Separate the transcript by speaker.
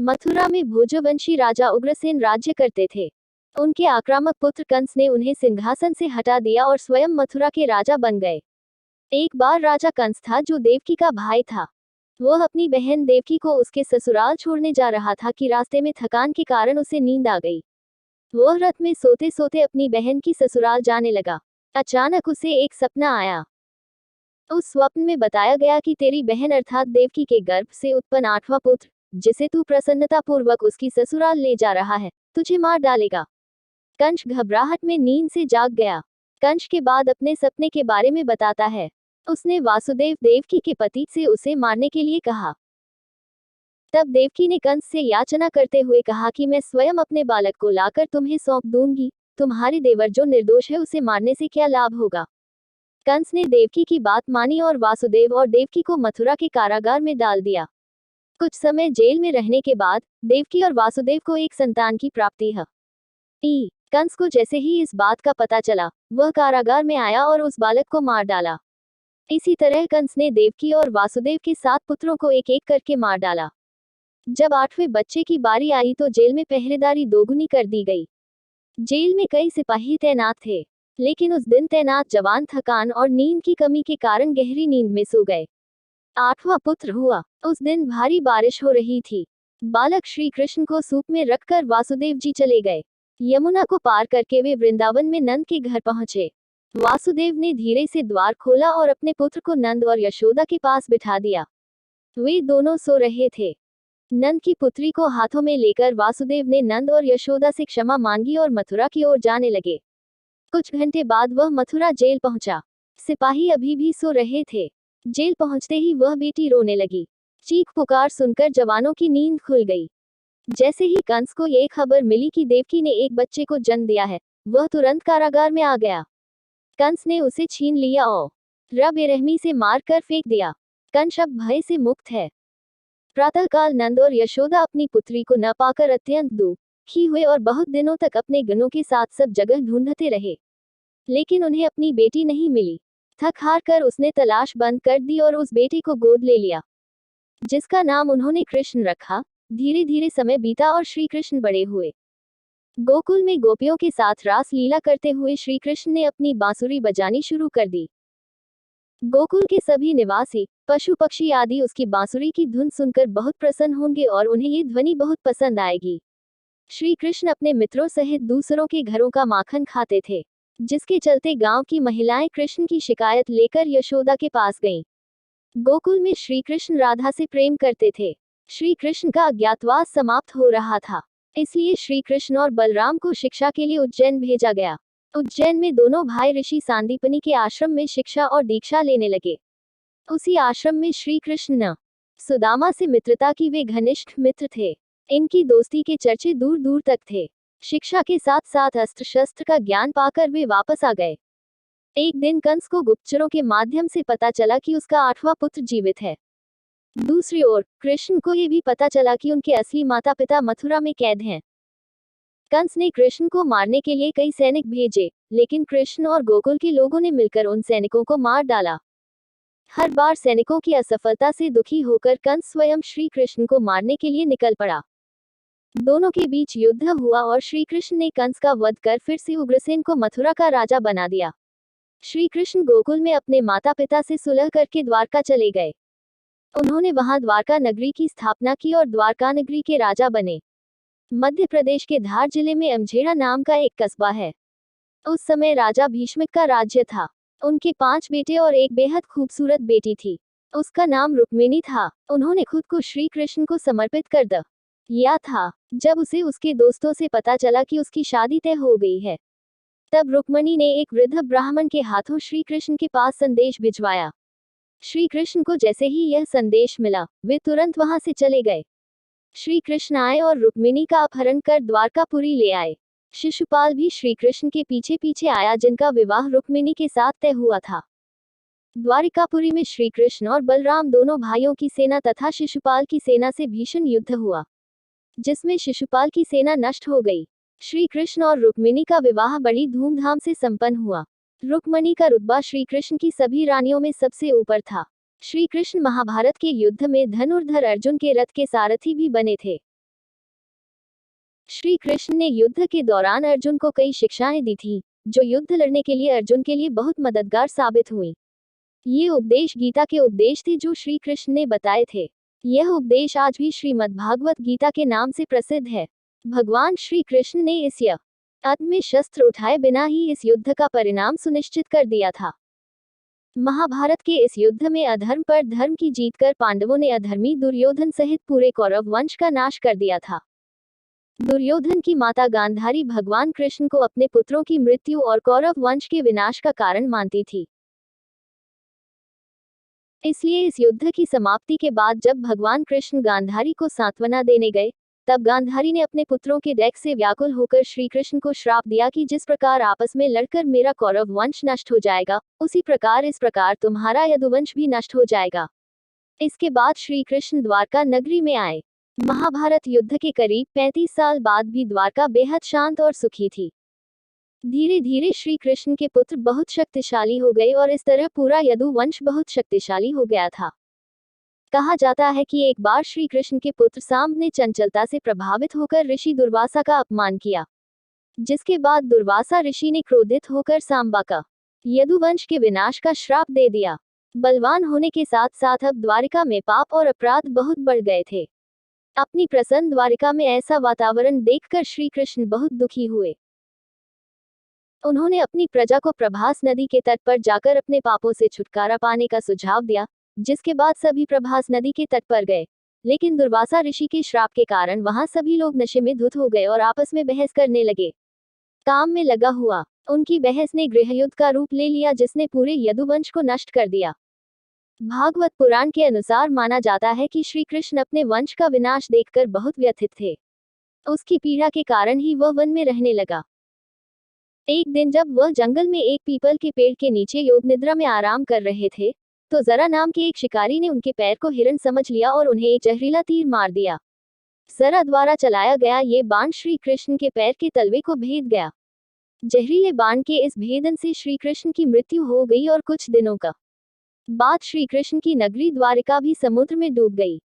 Speaker 1: मथुरा में भोजवंशी राजा उग्रसेन राज्य करते थे। उनके आक्रामक पुत्र कंस ने उन्हें सिंहासन से हटा दिया और स्वयं मथुरा के राजा बन गए। एक बार राजा कंस था जो देवकी का भाई था। वह अपनी बहन देवकी को उसके ससुराल छोड़ने जा रहा था कि रास्ते में थकान के कारण उसे नींद आ गई। वह रथ में सोते सोते अपनी बहन की ससुराल जाने लगा। अचानक उसे एक सपना आया। उस स्वप्न में बताया गया कि तेरी बहन अर्थात देवकी के गर्भ से उत्पन्न 8वां पुत्र, जिसे तू प्रसन्नतापूर्वक उसकी ससुराल ले जा रहा है, तुझे मार डालेगा। कंस घबराहट में नींद से जाग गया। कंस के बाद अपने सपने के बारे में बताता है। उसने वासुदेव देवकी के पति से उसे मारने के लिए कहा। तब देवकी ने कंस से याचना करते हुए कहा कि मैं स्वयं अपने बालक को लाकर तुम्हें सौंप दूंगी, तुम्हारे देवर जो निर्दोष है उसे मारने से क्या लाभ होगा। कंस ने देवकी की बात मानी और वासुदेव और देवकी को मथुरा के कारागार में डाल दिया। कुछ समय जेल में रहने के बाद देवकी और वासुदेव को एक संतान की प्राप्ति हुई। कंस को जैसे ही इस बात का पता चला, वह कारागार में आया और उस बालक को मार डाला। इसी तरह कंस ने देवकी और वासुदेव के 7 पुत्रों को एक एक करके मार डाला। जब 8वें बच्चे की बारी आई तो जेल में पहरेदारी दोगुनी कर दी गई। जेल में कई सिपाही तैनात थे, लेकिन उस दिन तैनात जवान थकान और नींद की कमी के कारण गहरी नींद में सो गए। 8वां पुत्र हुआ। उस दिन भारी बारिश हो रही थी। बालक श्री कृष्ण को सूप में रखकर वासुदेव जी चले गए। यमुना को पार करके वे वृंदावन में नंद के घर पहुंचे। वासुदेव ने धीरे से द्वार खोला और अपने पुत्र को नंद और यशोदा के पास बिठा दिया। वे दोनों सो रहे थे। नंद की पुत्री को हाथों में लेकर वासुदेव ने नंद और यशोदा से क्षमा मांगी और मथुरा की ओर जाने लगे। कुछ घंटे बाद वह मथुरा जेल पहुंचा। सिपाही अभी भी सो रहे थे। जेल पहुंचते ही वह बेटी रोने लगी। चीख पुकार सुनकर जवानों की नींद खुल गई। जैसे ही कंस को ये खबर मिली कि देवकी ने एक बच्चे को जन्म दिया है, वह तुरंत कारागार में आ गया। कंस ने उसे छीन लिया और बेरहमी से मार कर फेंक दिया। कंस अब भय से मुक्त है। प्रातःकाल नंद और यशोदा अपनी पुत्री को न पाकर अत्यंत दुखी हुए और बहुत दिनों तक अपने गणों के साथ सब जगह ढूंढते रहे, लेकिन उन्हें अपनी बेटी नहीं मिली। थक हार कर उसने तलाश बंद कर दी और उस बेटी को गोद ले लिया, जिसका नाम उन्होंने कृष्ण रखा। धीरे धीरे समय बीता और श्री कृष्ण बड़े हुए। गोकुल में गोपियों के साथ रास लीला करते हुए श्री कृष्ण ने अपनी बांसुरी बजानी शुरू कर दी। गोकुल के सभी निवासी, पशु पक्षी आदि उसकी बांसुरी की धुन सुनकर बहुत प्रसन्न होंगे और उन्हें ये ध्वनि बहुत पसंद आएगी। श्री कृष्ण अपने मित्रों सहित दूसरों के घरों का माखन खाते थे, जिसके चलते गांव की महिलाएं कृष्ण की शिकायत लेकर यशोदा के पास गईं। गोकुल में श्री कृष्ण राधा से प्रेम करते थे। श्री कृष्ण का अज्ञातवास समाप्त हो रहा था, इसलिए श्री कृष्ण और बलराम को शिक्षा के लिए उज्जैन भेजा गया। उज्जैन में दोनों भाई ऋषि सांदीपनि के आश्रम में शिक्षा और दीक्षा लेने लगे। उसी आश्रम में श्री कृष्ण न सुदामा से मित्रता की वे घनिष्ठ मित्र थे। इनकी दोस्ती के चर्चे दूर दूर तक थे। शिक्षा के साथ साथ अस्त्र शस्त्र का ज्ञान पाकर वे वापस आ गए। एक दिन कंस को गुप्तचरों के माध्यम से पता चला कि उसका 8वां पुत्र जीवित है। दूसरी ओर कृष्ण को यह भी पता चला कि उनके असली माता पिता मथुरा में कैद हैं। कंस ने कृष्ण को मारने के लिए कई सैनिक भेजे, लेकिन कृष्ण और गोकुल के लोगों ने मिलकर उन सैनिकों को मार डाला। हर बार सैनिकों की असफलता से दुखी होकर कंस स्वयं श्री कृष्ण को मारने के लिए निकल पड़ा। दोनों के बीच युद्ध हुआ और श्री कृष्ण ने कंस का वध कर फिर से उग्रसेन को मथुरा का राजा बना दिया। श्री कृष्ण गोकुल में अपने माता पिता से सुलह करके द्वारका चले गए। उन्होंने वहां द्वारका नगरी की स्थापना की और द्वारका नगरी के राजा बने। मध्य प्रदेश के धार जिले में अमझेरा नाम का एक कस्बा है। उस समय राजा भीष्मिक का राज्य था। उनके 5 बेटे और एक बेहद खूबसूरत बेटी थी। उसका नाम रुक्मिणी था। उन्होंने खुद को श्री कृष्ण को समर्पित कर दिया था। जब उसे उसके दोस्तों से पता चला कि उसकी शादी तय हो गई है, तब रुक्मिणी ने एक वृद्ध ब्राह्मण के हाथों श्री कृष्ण के पास संदेश भिजवाया। श्री कृष्ण को जैसे ही यह संदेश मिला, वे तुरंत वहां से चले गए। श्री कृष्ण आए और रुक्मिणी का अपहरण कर द्वारकापुरी ले आए। शिशुपाल भी श्री कृष्ण के पीछे पीछे आया, जिनका विवाह रुक्मिणी के साथ तय हुआ था। द्वारिकापुरी में श्री कृष्ण और बलराम दोनों भाइयों की सेना तथा शिशुपाल की सेना से भीषण युद्ध हुआ, जिसमें शिशुपाल की सेना नष्ट हो गई। श्री कृष्ण और रुक्मिणी का विवाह बड़ी धूमधाम से संपन्न हुआ। रुक्मिणी का रुतबा श्री कृष्ण की सभी रानियों में सबसे ऊपर था। श्री कृष्ण महाभारत के युद्ध में धनुर्धर अर्जुन के रथ के सारथी भी बने थे। श्री कृष्ण ने युद्ध के दौरान अर्जुन को कई शिक्षाएं दी थी, जो युद्ध लड़ने के लिए अर्जुन के लिए बहुत मददगार साबित हुई। ये उपदेश गीता के उपदेश थे जो श्री कृष्ण ने बताए थे। यह उपदेश आज भी श्रीमद्भागवत गीता के नाम से प्रसिद्ध है। भगवान श्री कृष्ण ने इस युद्ध में शस्त्र उठाए बिना ही इस युद्ध का परिणाम सुनिश्चित कर दिया था। महाभारत के इस युद्ध में अधर्म पर धर्म की जीत कर पांडवों ने अधर्मी दुर्योधन सहित पूरे कौरव वंश का नाश कर दिया था। दुर्योधन की माता गांधारी भगवान कृष्ण को अपने पुत्रों की मृत्यु और कौरव वंश के विनाश का कारण मानती थी। इसलिए इस युद्ध की समाप्ति के बाद जब भगवान कृष्ण गांधारी को सांत्वना देने गए, तब गांधारी ने अपने पुत्रों के डैक से व्याकुल होकर श्री कृष्ण को श्राप दिया कि जिस प्रकार आपस में लड़कर मेरा कौरव वंश नष्ट हो जाएगा, उसी प्रकार इस प्रकार तुम्हारा यदुवंश भी नष्ट हो जाएगा। इसके बाद श्री कृष्ण द्वारका नगरी में आए। महाभारत युद्ध के करीब 35 साल बाद भी द्वारका बेहद शांत और सुखी थी। धीरे धीरे श्री कृष्ण के पुत्र बहुत शक्तिशाली हो गए और इस तरह पूरा यदुवंश बहुत शक्तिशाली हो गया था। कहा जाता है कि एक बार श्री कृष्ण के पुत्र सांब ने चंचलता से प्रभावित होकर ऋषि दुर्वासा का अपमान किया, जिसके बाद दुर्वासा ऋषि ने क्रोधित होकर सांबा का यदुवंश के विनाश का श्राप दे दिया। बलवान होने के साथ साथ अब द्वारिका में पाप और अपराध बहुत बढ़ गए थे। अपनी प्रसन्न द्वारिका में ऐसा वातावरण देखकर श्री कृष्ण बहुत दुखी हुए। उन्होंने अपनी प्रजा को प्रभास नदी के तट पर जाकर अपने पापों से छुटकारा पाने का सुझाव दिया, जिसके बाद सभी प्रभास नदी के तट पर गए। लेकिन दुर्वासा ऋषि के श्राप के कारण वहां सभी लोग नशे में धुत हो गए और आपस में बहस करने लगे। काम में लगा हुआ उनकी बहस ने गृहयुद्ध का रूप ले लिया, जिसने पूरे यदुवंश को नष्ट कर दिया। भागवत पुराण के अनुसार माना जाता है कि श्री कृष्ण अपने वंश का विनाश देखकर बहुत व्यथित थे। उसकी पीड़ा के कारण ही वह वन में रहने लगा। एक दिन जब वह जंगल में एक पीपल के पेड़ के नीचे योग निद्रा में आराम कर रहे थे, तो जरा नाम के एक शिकारी ने उनके पैर को हिरण समझ लिया और उन्हें एक जहरीला तीर मार दिया। जरा द्वारा चलाया गया ये बाण श्री कृष्ण के पैर के तलवे को भेद गया। जहरीले बाण के इस भेदन से श्री कृष्ण की मृत्यु हो गई और कुछ दिनों का बाद श्री कृष्ण की नगरी द्वारिका भी समुद्र में डूब गई।